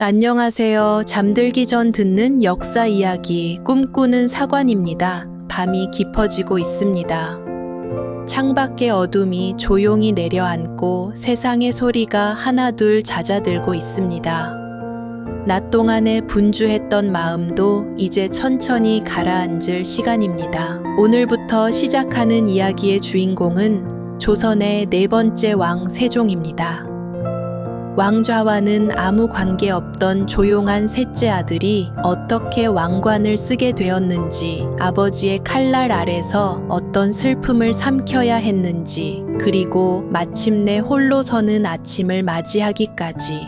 안녕하세요. 잠들기 전 듣는 역사 이야기 꿈꾸는 사관입니다. 밤이 깊어지고 있습니다. 창밖의 어둠이 조용히 내려앉고 세상의 소리가 하나둘 잦아들고 있습니다. 낮 동안에 분주했던 마음도 이제 천천히 가라앉을 시간입니다. 오늘부터 시작하는 이야기의 주인공은 조선의 네 번째 왕 세종입니다. 왕좌와는 아무 관계없던 조용한 셋째 아들이 어떻게 왕관을 쓰게 되었는지, 아버지의 칼날 아래서 어떤 슬픔을 삼켜야 했는지, 그리고 마침내 홀로 서는 아침을 맞이하기까지.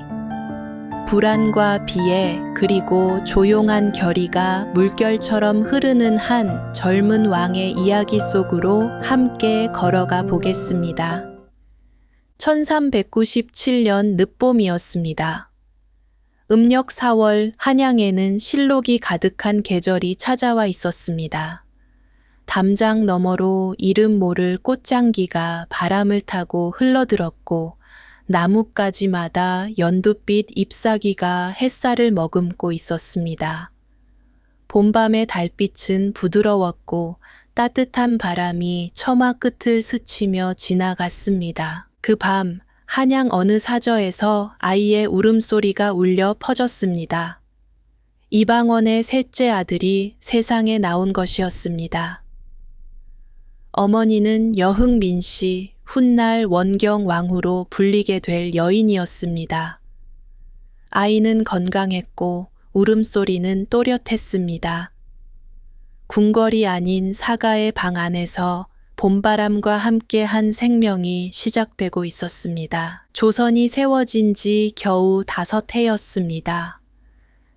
불안과 비애, 그리고 조용한 결의가 물결처럼 흐르는 한 젊은 왕의 이야기 속으로 함께 걸어가 보겠습니다. 1397년 늦봄이었습니다. 음력 4월 한양에는 실록이 가득한 계절이 찾아와 있었습니다. 담장 너머로 이름 모를 꽃향기가 바람을 타고 흘러들었고 나뭇가지마다 연두빛 잎사귀가 햇살을 머금고 있었습니다. 봄밤의 달빛은 부드러웠고 따뜻한 바람이 처마 끝을 스치며 지나갔습니다. 그 밤, 한양 어느 사저에서 아이의 울음소리가 울려 퍼졌습니다. 이방원의 셋째 아들이 세상에 나온 것이었습니다. 어머니는 여흥민씨, 훗날 원경왕후로 불리게 될 여인이었습니다. 아이는 건강했고 울음소리는 또렷했습니다. 궁궐이 아닌 사가의 방 안에서 봄바람과 함께한 생명이 시작되고 있었습니다. 조선이 세워진 지 겨우 5해였습니다.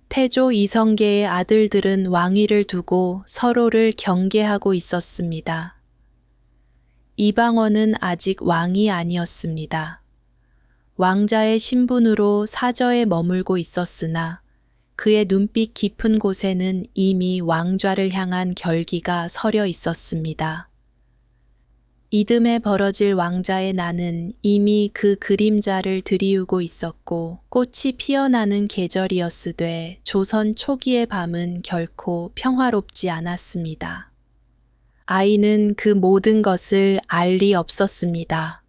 태조 이성계의 아들들은 왕위를 두고 서로를 경계하고 있었습니다. 이방원은 아직 왕이 아니었습니다. 왕자의 신분으로 사저에 머물고 있었으나 그의 눈빛 깊은 곳에는 이미 왕좌를 향한 결기가 서려 있었습니다. 이듬해 벌어질 왕자의 난은 이미 그 그림자를 드리우고 있었고 꽃이 피어나는 계절이었으되 조선 초기의 밤은 결코 평화롭지 않았습니다. 아이는 그 모든 것을 알 리 없었습니다.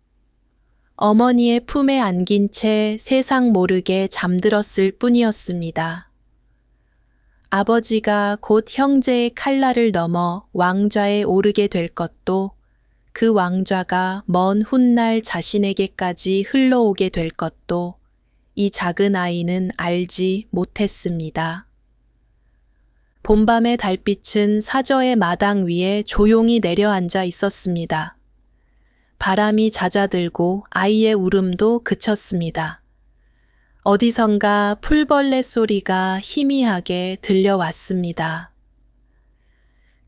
어머니의 품에 안긴 채 세상 모르게 잠들었을 뿐이었습니다. 아버지가 곧 형제의 칼날을 넘어 왕좌에 오르게 될 것도 그 왕좌가 먼 훗날 자신에게까지 흘러오게 될 것도 이 작은 아이는 알지 못했습니다. 봄밤의 달빛은 사저의 마당 위에 조용히 내려앉아 있었습니다. 바람이 잦아들고 아이의 울음도 그쳤습니다. 어디선가 풀벌레 소리가 희미하게 들려왔습니다.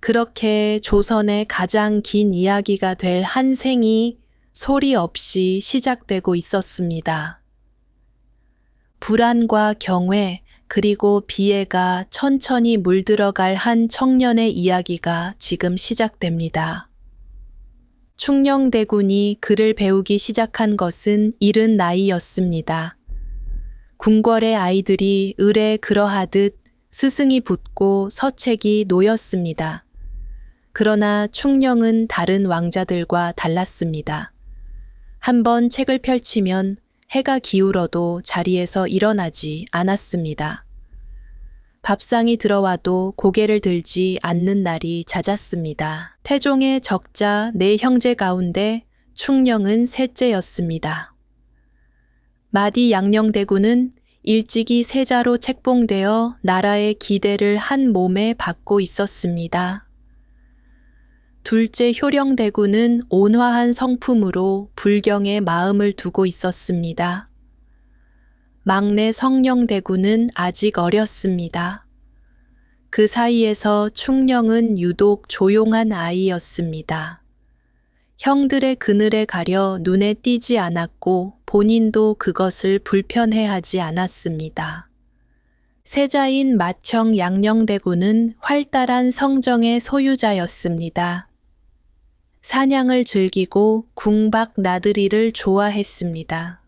그렇게 조선의 가장 긴 이야기가 될 한 생이 소리 없이 시작되고 있었습니다. 불안과 경외 그리고 비애가 천천히 물들어갈 한 청년의 이야기가 지금 시작됩니다. 충녕대군이 글을 배우기 시작한 것은 이른 나이였습니다. 궁궐의 아이들이 을에 그러하듯 스승이 붙고 서책이 놓였습니다. 그러나 충녕은 다른 왕자들과 달랐습니다. 한번 책을 펼치면 해가 기울어도 자리에서 일어나지 않았습니다. 밥상이 들어와도 고개를 들지 않는 날이 잦았습니다. 태종의 적자 4형제 가운데 충녕은 셋째였습니다. 마디 양녕대군은 일찍이 세자로 책봉되어 나라의 기대를 한 몸에 받고 있었습니다. 둘째 효령대군은 온화한 성품으로 불경에 마음을 두고 있었습니다. 막내 성령대군은 아직 어렸습니다. 그 사이에서 충녕은 유독 조용한 아이였습니다. 형들의 그늘에 가려 눈에 띄지 않았고 본인도 그것을 불편해하지 않았습니다. 세자인 마청 양녕대군은 활달한 성정의 소유자였습니다. 사냥을 즐기고 궁박 나들이를 좋아했습니다.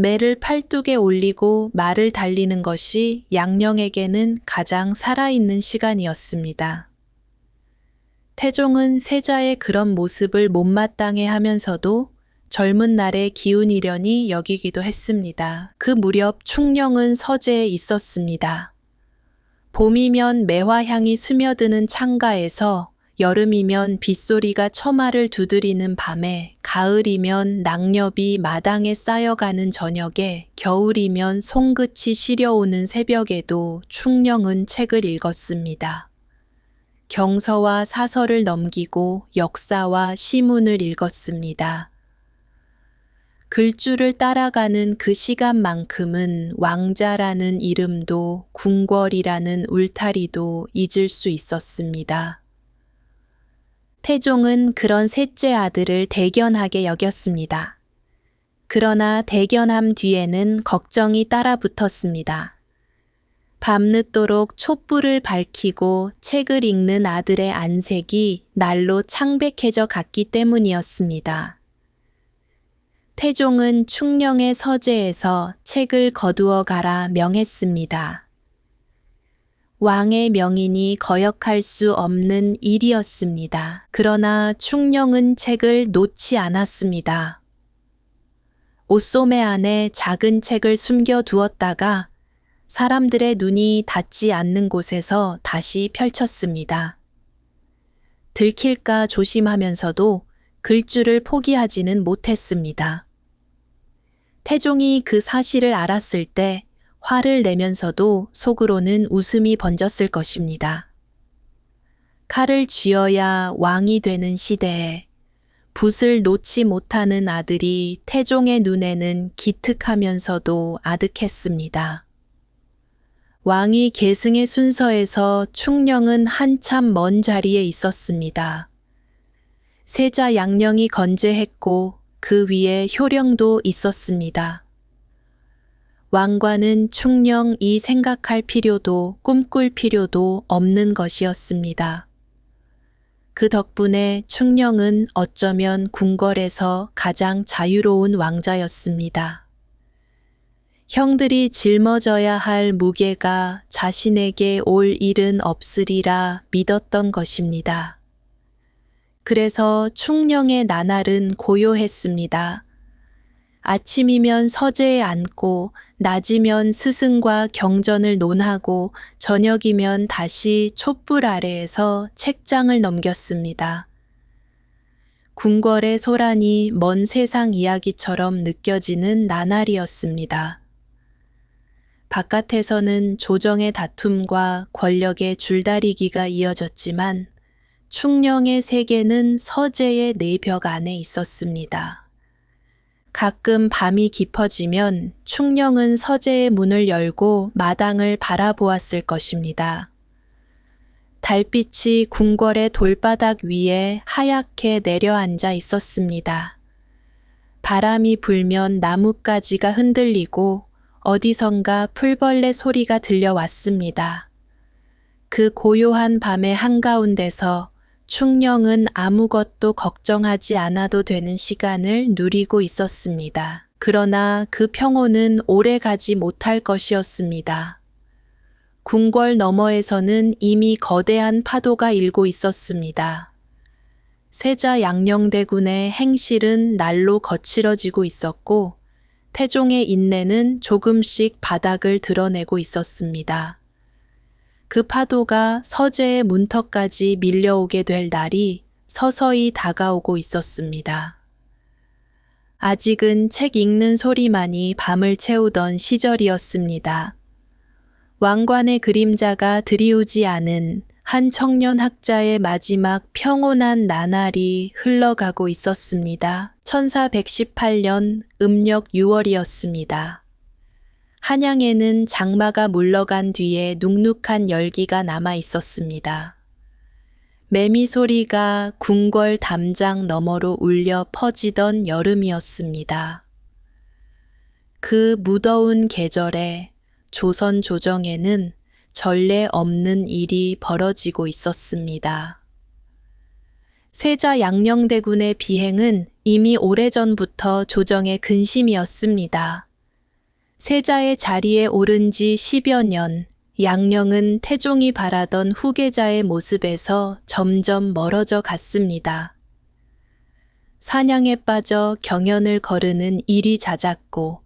매를 팔뚝에 올리고 말을 달리는 것이 양령에게는 가장 살아있는 시간이었습니다. 태종은 세자의 그런 모습을 못마땅해 하면서도 젊은 날의 기운이려니 여기기도 했습니다. 그 무렵 충령은 서재에 있었습니다. 봄이면 매화향이 스며드는 창가에서, 여름이면 빗소리가 처마를 두드리는 밤에, 가을이면 낙엽이 마당에 쌓여가는 저녁에, 겨울이면 송긋이 시려오는 새벽에도 충령은 책을 읽었습니다. 경서와 사설을 넘기고 역사와 시문을 읽었습니다. 글줄을 따라가는 그 시간만큼은 왕자라는 이름도 궁궐이라는 울타리도 잊을 수 있었습니다. 태종은 그런 셋째 아들을 대견하게 여겼습니다. 그러나 대견함 뒤에는 걱정이 따라 붙었습니다. 밤늦도록 촛불을 밝히고 책을 읽는 아들의 안색이 날로 창백해져 갔기 때문이었습니다. 태종은 충령의 서재에서 책을 거두어 가라 명했습니다. 왕의 명인이 거역할 수 없는 일이었습니다. 그러나 충령은 책을 놓지 않았습니다. 옷소매 안에 작은 책을 숨겨 두었다가 사람들의 눈이 닿지 않는 곳에서 다시 펼쳤습니다. 들킬까 조심하면서도 글줄을 포기하지는 못했습니다. 태종이 그 사실을 알았을 때 화를 내면서도 속으로는 웃음이 번졌을 것입니다. 칼을 쥐어야 왕이 되는 시대에 붓을 놓지 못하는 아들이 태종의 눈에는 기특하면서도 아득했습니다. 왕위 계승의 순서에서 충령은 한참 먼 자리에 있었습니다. 세자 양령이 건재했고 그 위에 효령도 있었습니다. 왕과는 충령이 생각할 필요도 꿈꿀 필요도 없는 것이었습니다. 그 덕분에 충령은 어쩌면 궁궐에서 가장 자유로운 왕자였습니다. 형들이 짊어져야 할 무게가 자신에게 올 일은 없으리라 믿었던 것입니다. 그래서 충령의 나날은 고요했습니다. 아침이면 서재에 앉고 낮이면 스승과 경전을 논하고 저녁이면 다시 촛불 아래에서 책장을 넘겼습니다. 궁궐의 소란이 먼 세상 이야기처럼 느껴지는 나날이었습니다. 바깥에서는 조정의 다툼과 권력의 줄다리기가 이어졌지만 충령의 세계는 서재의 네 벽 안에 있었습니다. 가끔 밤이 깊어지면 충령은 서재의 문을 열고 마당을 바라보았을 것입니다. 달빛이 궁궐의 돌바닥 위에 하얗게 내려앉아 있었습니다. 바람이 불면 나뭇가지가 흔들리고 어디선가 풀벌레 소리가 들려왔습니다. 그 고요한 밤의 한가운데서 충령은 아무것도 걱정하지 않아도 되는 시간을 누리고 있었습니다. 그러나 그 평온은 오래 가지 못할 것이었습니다. 궁궐 너머에서는 이미 거대한 파도가 일고 있었습니다. 세자 양령대군의 행실은 날로 거칠어지고 있었고 태종의 인내는 조금씩 바닥을 드러내고 있었습니다. 그 파도가 서재의 문턱까지 밀려오게 될 날이 서서히 다가오고 있었습니다. 아직은 책 읽는 소리만이 밤을 채우던 시절이었습니다. 왕관의 그림자가 드리우지 않은 한 청년 학자의 마지막 평온한 나날이 흘러가고 있었습니다. 1418년 음력 6월이었습니다. 한양에는 장마가 물러간 뒤에 눅눅한 열기가 남아 있었습니다. 매미 소리가 궁궐 담장 너머로 울려 퍼지던 여름이었습니다. 그 무더운 계절에 조선 조정에는 전례 없는 일이 벌어지고 있었습니다. 세자 양령대군의 비행은 이미 오래전부터 조정의 근심이었습니다. 세자의 자리에 오른 지 10여 년, 양령은 태종이 바라던 후계자의 모습에서 점점 멀어져 갔습니다. 사냥에 빠져 경연을 거르는 일이 잦았고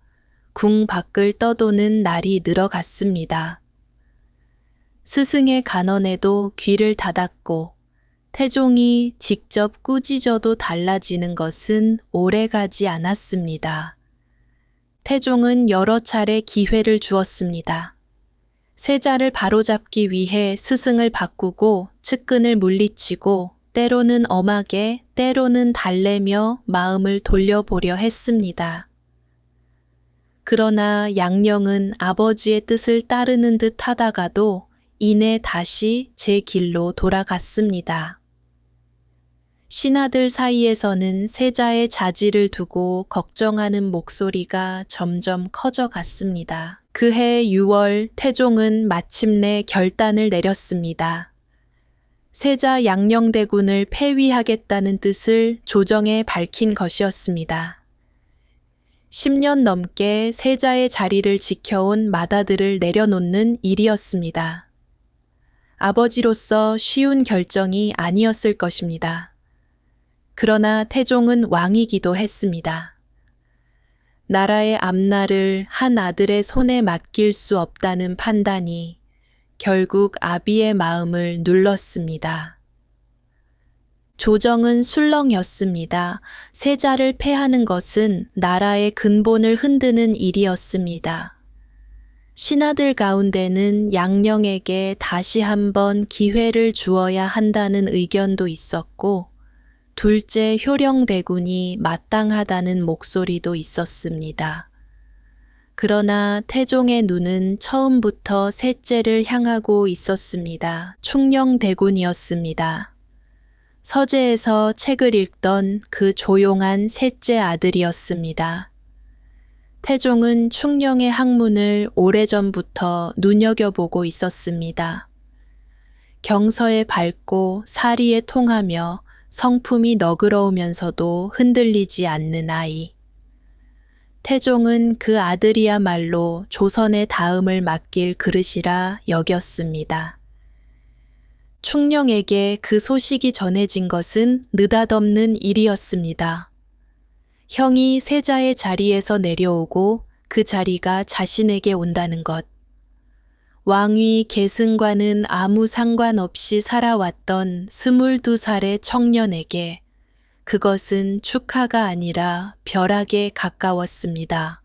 궁 밖을 떠도는 날이 늘어갔습니다. 스승의 간언에도 귀를 닫았고 태종이 직접 꾸짖어도 달라지는 것은 오래가지 않았습니다. 태종은 여러 차례 기회를 주었습니다. 세자를 바로잡기 위해 스승을 바꾸고 측근을 물리치고 때로는 엄하게 때로는 달래며 마음을 돌려보려 했습니다. 그러나 양령은 아버지의 뜻을 따르는 듯 하다가도 이내 다시 제 길로 돌아갔습니다. 신하들 사이에서는 세자의 자질을 두고 걱정하는 목소리가 점점 커져갔습니다. 그해 6월 태종은 마침내 결단을 내렸습니다. 세자 양령대군을 폐위하겠다는 뜻을 조정에 밝힌 것이었습니다. 10년 넘게 세자의 자리를 지켜온 맏아들을 내려놓는 일이었습니다. 아버지로서 쉬운 결정이 아니었을 것입니다. 그러나 태종은 왕이기도 했습니다. 나라의 앞날을 한 아들의 손에 맡길 수 없다는 판단이 결국 아비의 마음을 눌렀습니다. 조정은 술렁였습니다. 세자를 패하는 것은 나라의 근본을 흔드는 일이었습니다. 신하들 가운데는 양령에게 다시 한번 기회를 주어야 한다는 의견도 있었고 둘째 효령대군이 마땅하다는 목소리도 있었습니다. 그러나 태종의 눈은 처음부터 셋째를 향하고 있었습니다. 충녕대군이었습니다. 서재에서 책을 읽던 그 조용한 셋째 아들이었습니다. 태종은 충녕의 학문을 오래전부터 눈여겨보고 있었습니다. 경서에 밝고 사리에 통하며 성품이 너그러우면서도 흔들리지 않는 아이. 태종은 그 아들이야말로 조선의 다음을 맡길 그릇이라 여겼습니다. 충녕에게 그 소식이 전해진 것은 느닷없는 일이었습니다. 형이 세자의 자리에서 내려오고 그 자리가 자신에게 온다는 것. 왕위 계승과는 아무 상관없이 살아왔던 22살의 청년에게 그것은 축하가 아니라 벼락에 가까웠습니다.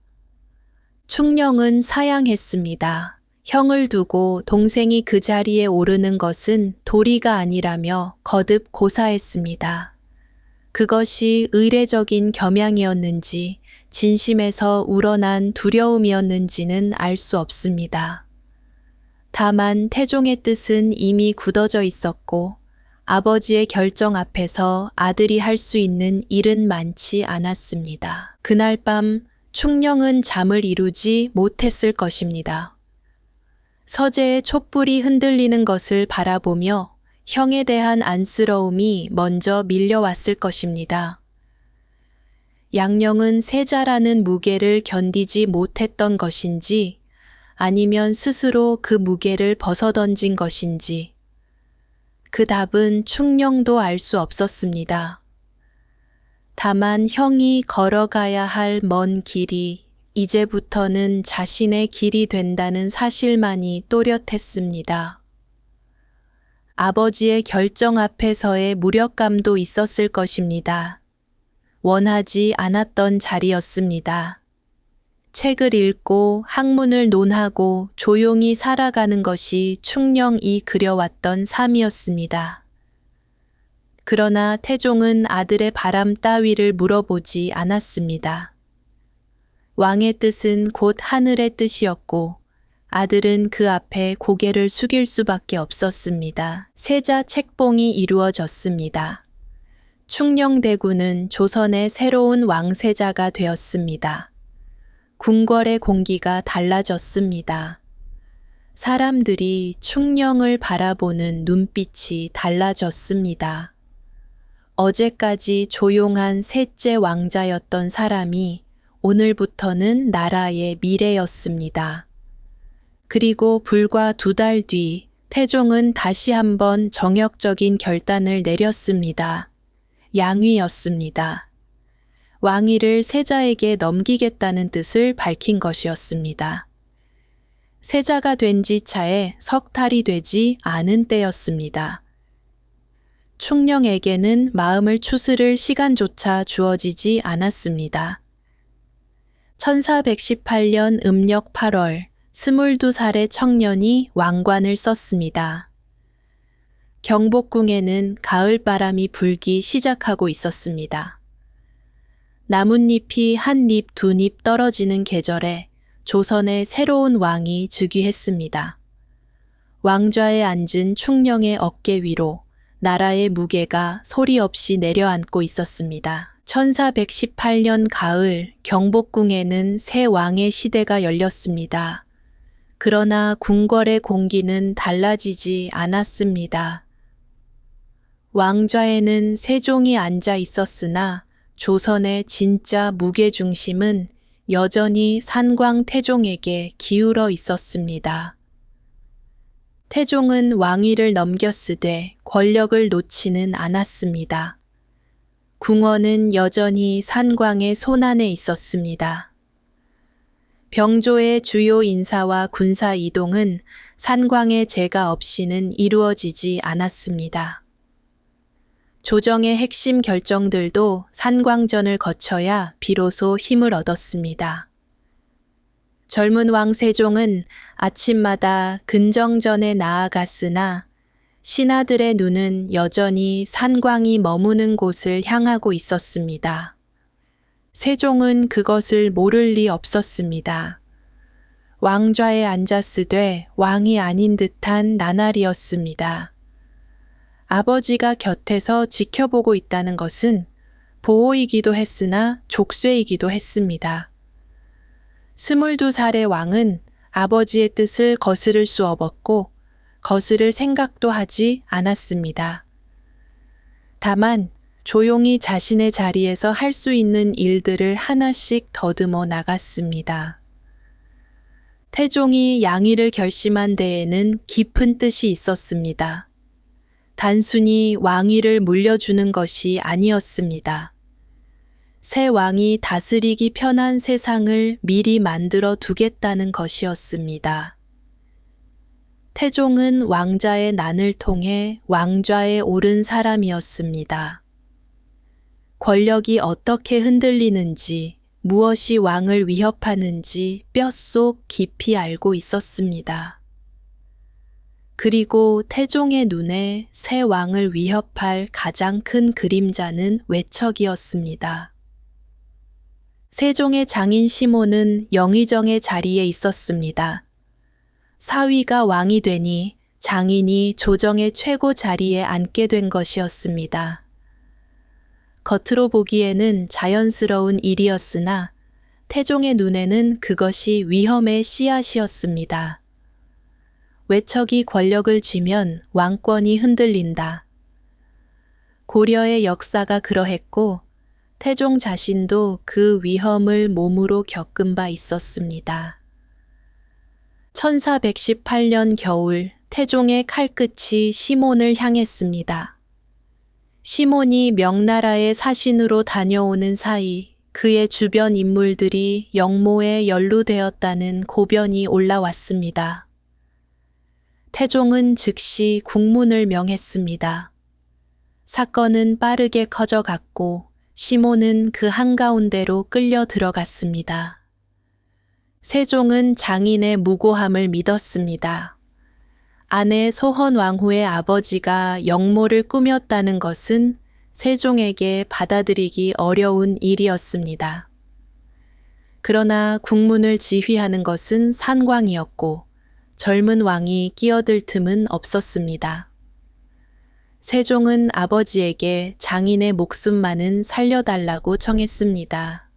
충녕은 사양했습니다. 형을 두고 동생이 그 자리에 오르는 것은 도리가 아니라며 거듭 고사했습니다. 그것이 의례적인 겸양이었는지 진심에서 우러난 두려움이었는지는 알 수 없습니다. 다만 태종의 뜻은 이미 굳어져 있었고 아버지의 결정 앞에서 아들이 할 수 있는 일은 많지 않았습니다. 그날 밤 충녕은 잠을 이루지 못했을 것입니다. 서재의 촛불이 흔들리는 것을 바라보며 형에 대한 안쓰러움이 먼저 밀려왔을 것입니다. 양령은 세자라는 무게를 견디지 못했던 것인지 아니면 스스로 그 무게를 벗어던진 것인지 그 답은 충녕도 알 수 없었습니다. 다만 형이 걸어가야 할 먼 길이 이제부터는 자신의 길이 된다는 사실만이 또렷했습니다. 아버지의 결정 앞에서의 무력감도 있었을 것입니다. 원하지 않았던 자리였습니다. 책을 읽고 학문을 논하고 조용히 살아가는 것이 충녕이 그려왔던 삶이었습니다. 그러나 태종은 아들의 바람 따위를 물어보지 않았습니다. 왕의 뜻은 곧 하늘의 뜻이었고 아들은 그 앞에 고개를 숙일 수밖에 없었습니다. 세자 책봉이 이루어졌습니다. 충녕대군은 조선의 새로운 왕세자가 되었습니다. 궁궐의 공기가 달라졌습니다. 사람들이 충녕을 바라보는 눈빛이 달라졌습니다. 어제까지 조용한 셋째 왕자였던 사람이 오늘부터는 나라의 미래였습니다. 그리고 불과 2달 뒤 태종은 다시 한번 정역적인 결단을 내렸습니다. 양위였습니다. 왕위를 세자에게 넘기겠다는 뜻을 밝힌 것이었습니다. 세자가 된 지 차에 석 달이 되지 않은 때였습니다. 충령에게는 마음을 추스를 시간조차 주어지지 않았습니다. 1418년 음력 8월 22살의 청년이 왕관을 썼습니다. 경복궁에는 가을바람이 불기 시작하고 있었습니다. 나뭇잎이 한 잎, 2잎 떨어지는 계절에 조선의 새로운 왕이 즉위했습니다. 왕좌에 앉은 충령의 어깨 위로 나라의 무게가 소리 없이 내려앉고 있었습니다. 1418년 가을 경복궁에는 새 왕의 시대가 열렸습니다. 그러나 궁궐의 공기는 달라지지 않았습니다. 왕좌에는 세종이 앉아 있었으나 조선의 진짜 무게중심은 여전히 산광 태종에게 기울어 있었습니다. 태종은 왕위를 넘겼으되 권력을 놓지는 않았습니다. 궁궐은 여전히 산광의 손안에 있었습니다. 병조의 주요 인사와 군사 이동은 산광의 제가 없이는 이루어지지 않았습니다. 조정의 핵심 결정들도 산광전을 거쳐야 비로소 힘을 얻었습니다. 젊은 왕 세종은 아침마다 근정전에 나아갔으나 신하들의 눈은 여전히 산광이 머무는 곳을 향하고 있었습니다. 세종은 그것을 모를 리 없었습니다. 왕좌에 앉았으되 왕이 아닌 듯한 나날이었습니다. 아버지가 곁에서 지켜보고 있다는 것은 보호이기도 했으나 족쇄이기도 했습니다. 22살의 왕은 아버지의 뜻을 거스를 수 없었고 거스를 생각도 하지 않았습니다. 다만 조용히 자신의 자리에서 할 수 있는 일들을 하나씩 더듬어 나갔습니다. 태종이 양위를 결심한 데에는 깊은 뜻이 있었습니다. 단순히 왕위를 물려주는 것이 아니었습니다. 새 왕이 다스리기 편한 세상을 미리 만들어 두겠다는 것이었습니다. 태종은 왕자의 난을 통해 왕좌에 오른 사람이었습니다. 권력이 어떻게 흔들리는지, 무엇이 왕을 위협하는지 뼛속 깊이 알고 있었습니다. 그리고 태종의 눈에 새 왕을 위협할 가장 큰 그림자는 외척이었습니다. 세종의 장인 시몬은 영의정의 자리에 있었습니다. 사위가 왕이 되니 장인이 조정의 최고 자리에 앉게 된 것이었습니다. 겉으로 보기에는 자연스러운 일이었으나 태종의 눈에는 그것이 위험의 씨앗이었습니다. 외척이 권력을 쥐면 왕권이 흔들린다. 고려의 역사가 그러했고 태종 자신도 그 위험을 몸으로 겪은 바 있었습니다. 1418년 겨울 태종의 칼끝이 시몬을 향했습니다. 시몬이 명나라의 사신으로 다녀오는 사이 그의 주변 인물들이 영모에 연루되었다는 고변이 올라왔습니다. 태종은 즉시 국문을 명했습니다. 사건은 빠르게 커져갔고 시몬은 그 한가운데로 끌려 들어갔습니다. 세종은 장인의 무고함을 믿었습니다. 아내 소헌왕후의 아버지가 영모를 꾸몄다는 것은 세종에게 받아들이기 어려운 일이었습니다. 그러나 국문을 지휘하는 것은 산광이었고 젊은 왕이 끼어들 틈은 없었습니다. 세종은 아버지에게 장인의 목숨만은 살려달라고 청했습니다.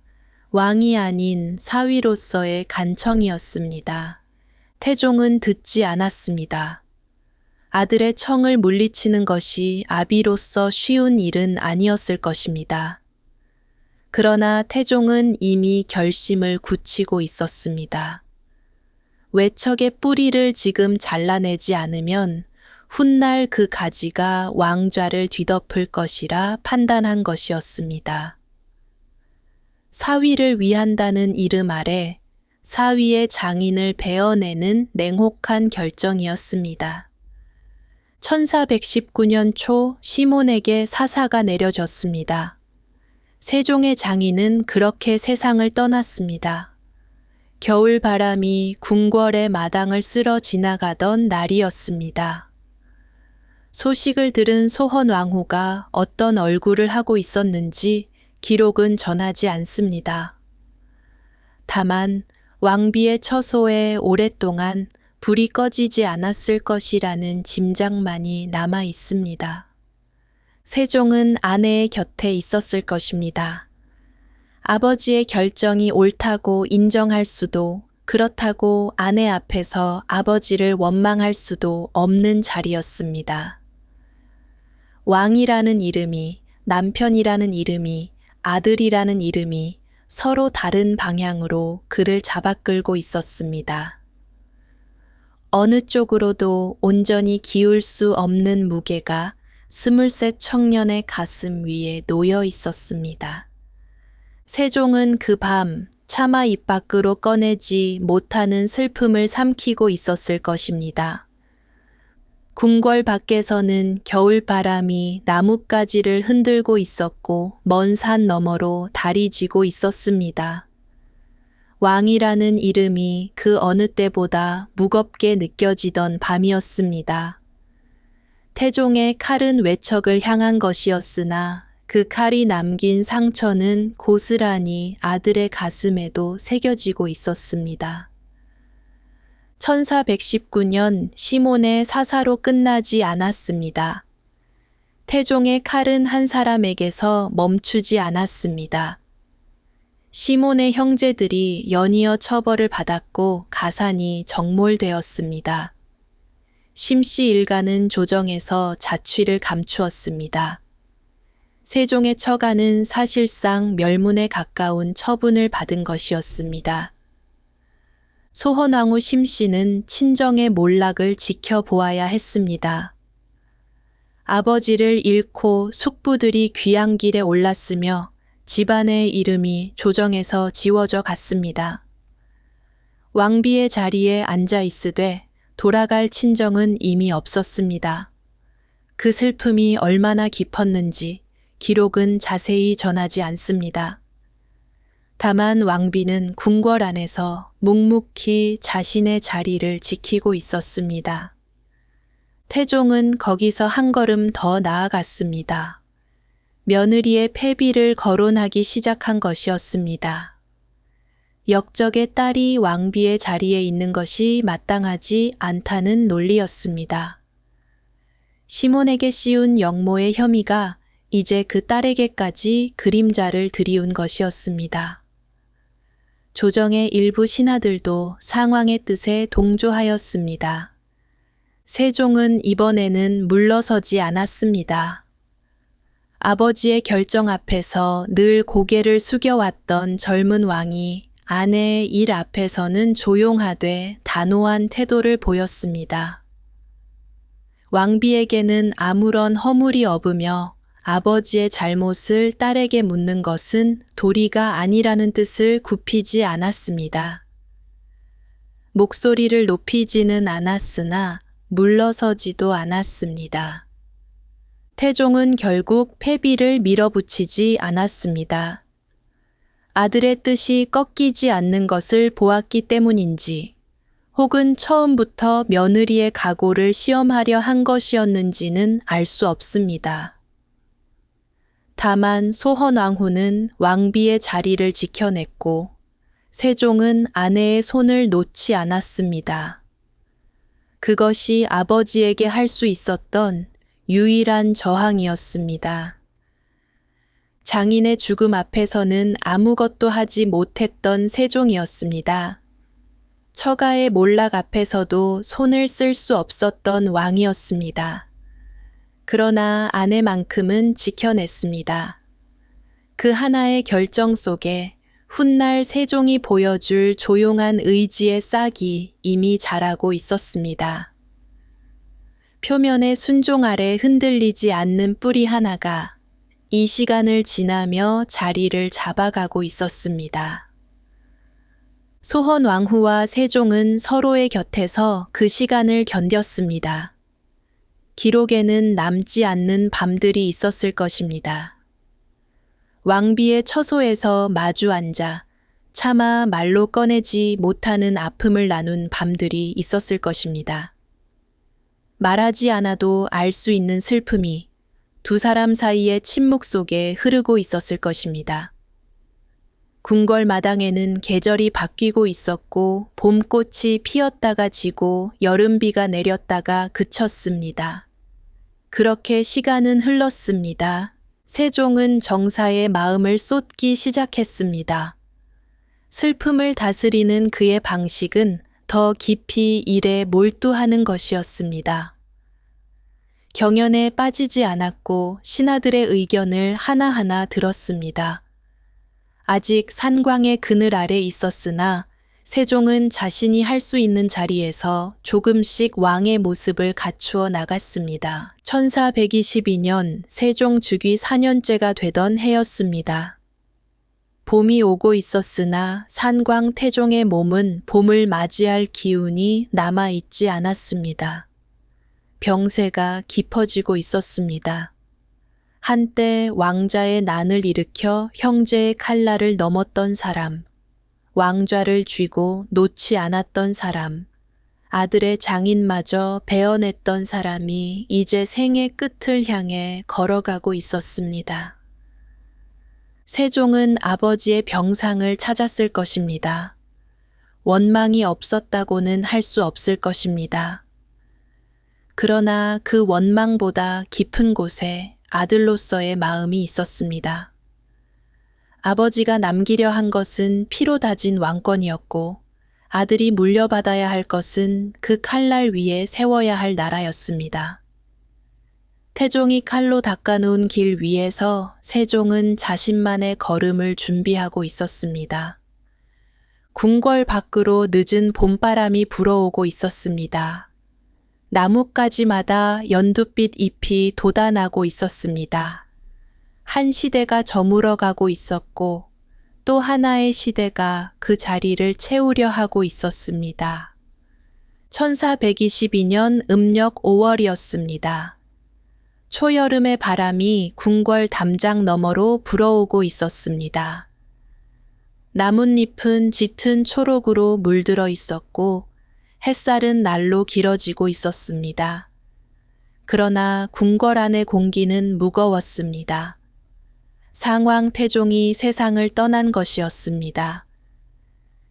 왕이 아닌 사위로서의 간청이었습니다. 태종은 듣지 않았습니다. 아들의 청을 물리치는 것이 아비로서 쉬운 일은 아니었을 것입니다. 그러나 태종은 이미 결심을 굳히고 있었습니다. 외척의 뿌리를 지금 잘라내지 않으면 훗날 그 가지가 왕좌를 뒤덮을 것이라 판단한 것이었습니다. 사위를 위한다는 이름 아래 사위의 장인을 베어내는 냉혹한 결정이었습니다. 1419년 초 시몬에게 사사가 내려졌습니다. 세종의 장인은 그렇게 세상을 떠났습니다. 겨울 바람이 궁궐의 마당을 쓸어 지나가던 날이었습니다. 소식을 들은 소헌왕후가 어떤 얼굴을 하고 있었는지 기록은 전하지 않습니다. 다만 왕비의 처소에 오랫동안 불이 꺼지지 않았을 것이라는 짐작만이 남아 있습니다. 세종은 아내의 곁에 있었을 것입니다. 아버지의 결정이 옳다고 인정할 수도, 그렇다고 아내 앞에서 아버지를 원망할 수도 없는 자리였습니다. 왕이라는 이름이, 남편이라는 이름이, 아들이라는 이름이 서로 다른 방향으로 그를 잡아끌고 있었습니다. 어느 쪽으로도 온전히 기울 수 없는 무게가 23 청년의 가슴 위에 놓여 있었습니다. 세종은 그 밤 차마 입 밖으로 꺼내지 못하는 슬픔을 삼키고 있었을 것입니다. 궁궐 밖에서는 겨울 바람이 나뭇가지를 흔들고 있었고 먼 산 너머로 달이 지고 있었습니다. 왕이라는 이름이 그 어느 때보다 무겁게 느껴지던 밤이었습니다. 태종의 칼은 외척을 향한 것이었으나 그 칼이 남긴 상처는 고스란히 아들의 가슴에도 새겨지고 있었습니다. 1419년 시몬의 사사로 끝나지 않았습니다. 태종의 칼은 한 사람에게서 멈추지 않았습니다. 시몬의 형제들이 연이어 처벌을 받았고 가산이 정몰되었습니다. 심씨 일가는 조정에서 자취를 감추었습니다. 세종의 처가는 사실상 멸문에 가까운 처분을 받은 것이었습니다. 소헌왕후 심씨는 친정의 몰락을 지켜보아야 했습니다. 아버지를 잃고 숙부들이 귀양길에 올랐으며 집안의 이름이 조정에서 지워져 갔습니다. 왕비의 자리에 앉아 있으되 돌아갈 친정은 이미 없었습니다. 그 슬픔이 얼마나 깊었는지 기록은 자세히 전하지 않습니다. 다만 왕비는 궁궐 안에서 묵묵히 자신의 자리를 지키고 있었습니다. 태종은 거기서 한 걸음 더 나아갔습니다. 며느리의 패비를 거론하기 시작한 것이었습니다. 역적의 딸이 왕비의 자리에 있는 것이 마땅하지 않다는 논리였습니다. 시몬에게 씌운 영모의 혐의가 이제 그 딸에게까지 그림자를 들이운 것이었습니다. 조정의 일부 신하들도 상왕의 뜻에 동조하였습니다. 세종은 이번에는 물러서지 않았습니다. 아버지의 결정 앞에서 늘 고개를 숙여왔던 젊은 왕이 아내의 일 앞에서는 조용하되 단호한 태도를 보였습니다. 왕비에게는 아무런 허물이 없으며 아버지의 잘못을 딸에게 묻는 것은 도리가 아니라는 뜻을 굽히지 않았습니다. 목소리를 높이지는 않았으나 물러서지도 않았습니다. 태종은 결국 패비를 밀어붙이지 않았습니다. 아들의 뜻이 꺾이지 않는 것을 보았기 때문인지 혹은 처음부터 며느리의 각오를 시험하려 한 것이었는지는 알 수 없습니다. 다만 소헌왕후는 왕비의 자리를 지켜냈고 세종은 아내의 손을 놓지 않았습니다. 그것이 아버지에게 할 수 있었던 유일한 저항이었습니다. 장인의 죽음 앞에서는 아무것도 하지 못했던 세종이었습니다. 처가의 몰락 앞에서도 손을 쓸 수 없었던 왕이었습니다. 그러나 아내만큼은 지켜냈습니다. 그 하나의 결정 속에 훗날 세종이 보여줄 조용한 의지의 싹이 이미 자라고 있었습니다. 표면의 순종 아래 흔들리지 않는 뿌리 하나가 이 시간을 지나며 자리를 잡아가고 있었습니다. 소헌 왕후와 세종은 서로의 곁에서 그 시간을 견뎠습니다. 기록에는 남지 않는 밤들이 있었을 것입니다. 왕비의 처소에서 마주 앉아 차마 말로 꺼내지 못하는 아픔을 나눈 밤들이 있었을 것입니다. 말하지 않아도 알 수 있는 슬픔이 두 사람 사이의 침묵 속에 흐르고 있었을 것입니다. 궁궐 마당에는 계절이 바뀌고 있었고 봄꽃이 피었다가 지고 여름비가 내렸다가 그쳤습니다. 그렇게 시간은 흘렀습니다. 세종은 정사의 마음을 쏟기 시작했습니다. 슬픔을 다스리는 그의 방식은 더 깊이 일에 몰두하는 것이었습니다. 경연에 빠지지 않았고 신하들의 의견을 하나하나 들었습니다. 아직 산광의 그늘 아래 있었으나 세종은 자신이 할 수 있는 자리에서 조금씩 왕의 모습을 갖추어 나갔습니다. 1422년 세종 즉위 4년째가 되던 해였습니다. 봄이 오고 있었으나 산광 태종의 몸은 봄을 맞이할 기운이 남아있지 않았습니다. 병세가 깊어지고 있었습니다. 한때 왕자의 난을 일으켜 형제의 칼날을 넘었던 사람, 왕좌를 쥐고 놓지 않았던 사람, 아들의 장인마저 베어냈던 사람이 이제 생의 끝을 향해 걸어가고 있었습니다. 세종은 아버지의 병상을 찾았을 것입니다. 원망이 없었다고는 할 수 없을 것입니다. 그러나 그 원망보다 깊은 곳에 아들로서의 마음이 있었습니다. 아버지가 남기려 한 것은 피로 다진 왕권이었고 아들이 물려받아야 할 것은 그 칼날 위에 세워야 할 나라였습니다. 태종이 칼로 닦아놓은 길 위에서 세종은 자신만의 걸음을 준비하고 있었습니다. 궁궐 밖으로 늦은 봄바람이 불어오고 있었습니다. 나뭇가지마다 연두빛 잎이 돋아나고 있었습니다. 한 시대가 저물어가고 있었고 또 하나의 시대가 그 자리를 채우려 하고 있었습니다. 1422년 음력 5월이었습니다. 초여름의 바람이 궁궐 담장 너머로 불어오고 있었습니다. 나뭇잎은 짙은 초록으로 물들어 있었고 햇살은 날로 길어지고 있었습니다. 그러나 궁궐 안의 공기는 무거웠습니다. 상왕 태종이 세상을 떠난 것이었습니다.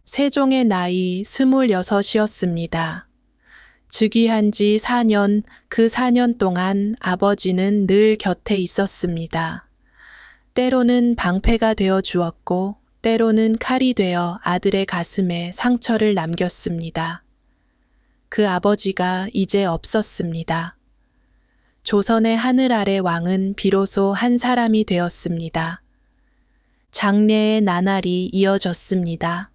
세종의 나이 26이었습니다. 즉위한 지 4년, 그 4년 동안 아버지는 늘 곁에 있었습니다. 때로는 방패가 되어 주었고 때로는 칼이 되어 아들의 가슴에 상처를 남겼습니다. 그 아버지가 이제 없었습니다. 조선의 하늘 아래 왕은 비로소 한 사람이 되었습니다. 장례의 나날이 이어졌습니다.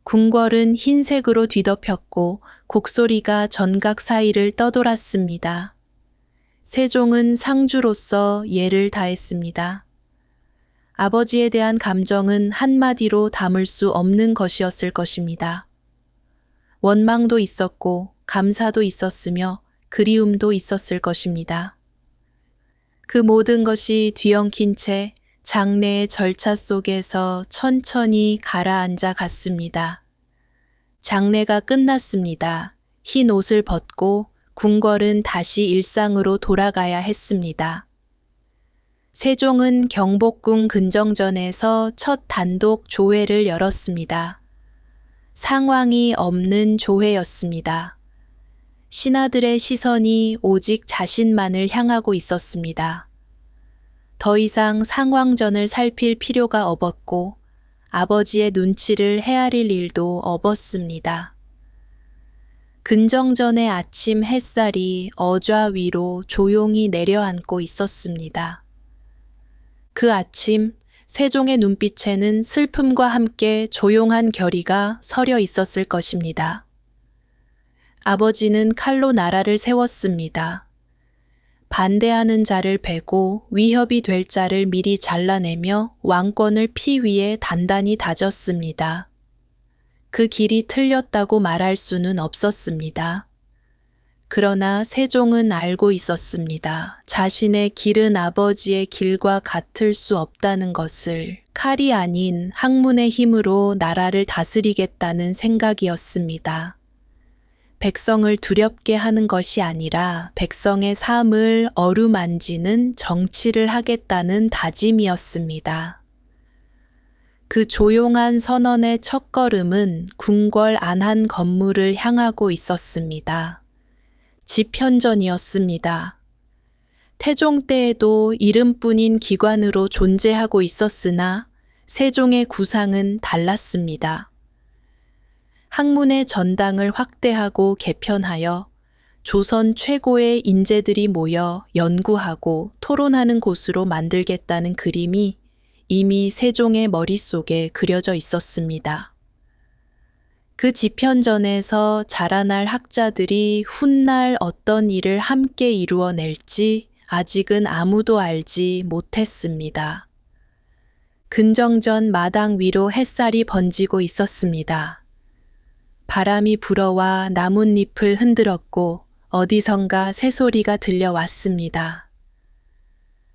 궁궐은 흰색으로 뒤덮였고 곡소리가 전각 사이를 떠돌았습니다. 세종은 상주로서 예를 다했습니다. 아버지에 대한 감정은 한마디로 담을 수 없는 것이었을 것입니다. 원망도 있었고 감사도 있었으며 그리움도 있었을 것입니다. 그 모든 것이 뒤엉킨 채 장례의 절차 속에서 천천히 가라앉아 갔습니다. 장례가 끝났습니다. 흰 옷을 벗고 궁궐은 다시 일상으로 돌아가야 했습니다. 세종은 경복궁 근정전에서 첫 단독 조회를 열었습니다. 상황이 없는 조회였습니다. 신하들의 시선이 오직 자신만을 향하고 있었습니다. 더 이상 상왕전을 살필 필요가 없었고 아버지의 눈치를 헤아릴 일도 없었습니다. 근정전의 아침 햇살이 어좌 위로 조용히 내려앉고 있었습니다. 그 아침 세종의 눈빛에는 슬픔과 함께 조용한 결의가 서려 있었을 것입니다. 아버지는 칼로 나라를 세웠습니다. 반대하는 자를 베고 위협이 될 자를 미리 잘라내며 왕권을 피 위에 단단히 다졌습니다. 그 길이 틀렸다고 말할 수는 없었습니다. 그러나 세종은 알고 있었습니다. 자신의 길은 아버지의 길과 같을 수 없다는 것을. 칼이 아닌 학문의 힘으로 나라를 다스리겠다는 생각이었습니다. 백성을 두렵게 하는 것이 아니라 백성의 삶을 어루만지는 정치를 하겠다는 다짐이었습니다. 그 조용한 선언의 첫걸음은 궁궐 안한 건물을 향하고 있었습니다. 집현전이었습니다. 태종 때에도 이름뿐인 기관으로 존재하고 있었으나 세종의 구상은 달랐습니다. 학문의 전당을 확대하고 개편하여 조선 최고의 인재들이 모여 연구하고 토론하는 곳으로 만들겠다는 그림이 이미 세종의 머릿속에 그려져 있었습니다. 그 집현전에서 자라날 학자들이 훗날 어떤 일을 함께 이루어낼지 아직은 아무도 알지 못했습니다. 근정전 마당 위로 햇살이 번지고 있었습니다. 바람이 불어와 나뭇잎을 흔들었고 어디선가 새소리가 들려왔습니다.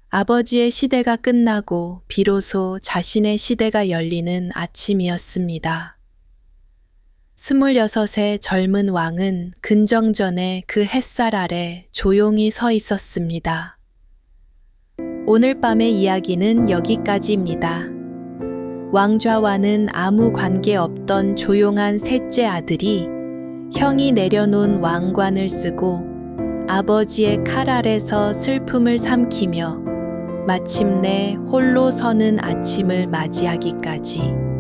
아버지의 시대가 끝나고 비로소 자신의 시대가 열리는 아침이었습니다. 26의 젊은 왕은 근정전의 그 햇살 아래 조용히 서 있었습니다. 오늘 밤의 이야기는 여기까지입니다. 왕좌와는 아무 관계 없던 조용한 셋째 아들이 형이 내려놓은 왕관을 쓰고 아버지의 칼 아래서 슬픔을 삼키며 마침내 홀로 서는 아침을 맞이하기까지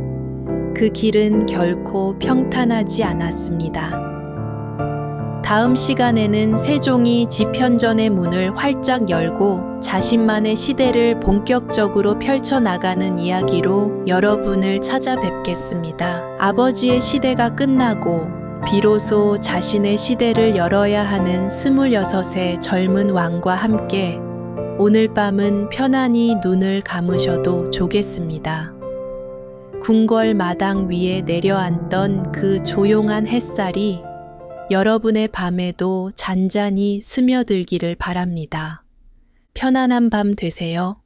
그 길은 결코 평탄하지 않았습니다. 다음 시간에는 세종이 집현전의 문을 활짝 열고 자신만의 시대를 본격적으로 펼쳐나가는 이야기로 여러분을 찾아뵙겠습니다. 아버지의 시대가 끝나고 비로소 자신의 시대를 열어야 하는 26의 젊은 왕과 함께 오늘 밤은 편안히 눈을 감으셔도 좋겠습니다. 궁궐 마당 위에 내려앉던 그 조용한 햇살이 여러분의 밤에도 잔잔히 스며들기를 바랍니다. 편안한 밤 되세요.